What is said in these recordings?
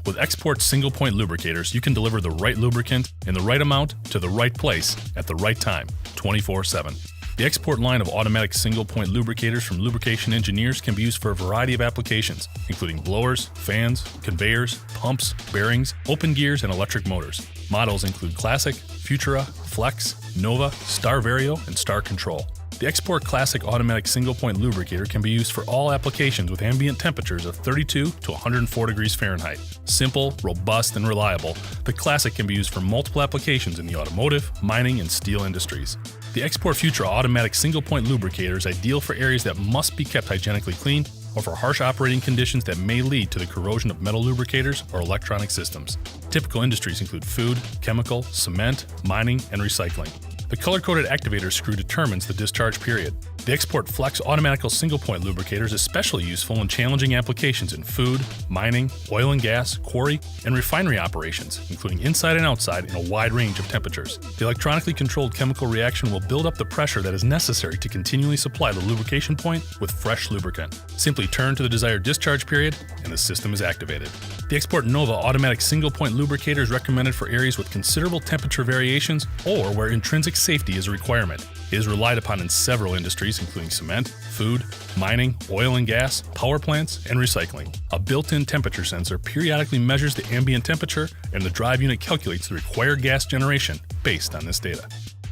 With Xport Single Point Lubricators, you can deliver the right lubricant in the right amount to the right place at the right time, 24/7. The Xport line of automatic single-point lubricators from Lubrication Engineers can be used for a variety of applications, including blowers, fans, conveyors, pumps, bearings, open gears, and electric motors. Models include Classic, Futura, Flex, Nova, Star VARIO, and Star Control. The Xport Classic automatic single-point lubricator can be used for all applications with ambient temperatures of 32 to 104 degrees Fahrenheit. Simple, robust, and reliable, the Classic can be used for multiple applications in the automotive, mining, and steel industries. The Xport Futura automatic single-point lubricator is ideal for areas that must be kept hygienically clean or for harsh operating conditions that may lead to the corrosion of metal lubricators or electronic systems. Typical industries include food, chemical, cement, mining, and recycling. The color-coded activator screw determines the discharge period. The Xport Flex automatical single-point lubricator is especially useful in challenging applications in food, mining, oil and gas, quarry, and refinery operations, including inside and outside in a wide range of temperatures. The electronically controlled chemical reaction will build up the pressure that is necessary to continually supply the lubrication point with fresh lubricant. Simply turn to the desired discharge period, and the system is activated. The Xport Nova automatic single-point lubricator is recommended for areas with considerable temperature variations or where intrinsic safety is a requirement. It is relied upon in several industries, including cement, food, mining, oil and gas, power plants, and recycling. A built-in temperature sensor periodically measures the ambient temperature, and the drive unit calculates the required gas generation based on this data.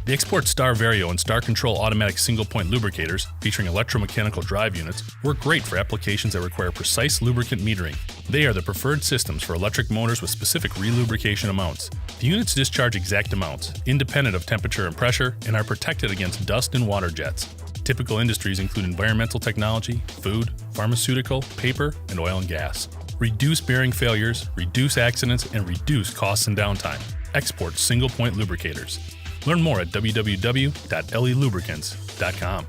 The Xport Star VARIO and Star Control automatic single-point lubricators, featuring electromechanical drive units, work great for applications that require precise lubricant metering. They are the preferred systems for electric motors with specific relubrication amounts. The units discharge exact amounts, independent of temperature and pressure, and are protected against dust and water jets. Typical industries include environmental technology, food, pharmaceutical, paper, and oil and gas. Reduce bearing failures, reduce accidents, and reduce costs and downtime. Xport Single Point Lubricators. Learn more at www.lelubricants.com.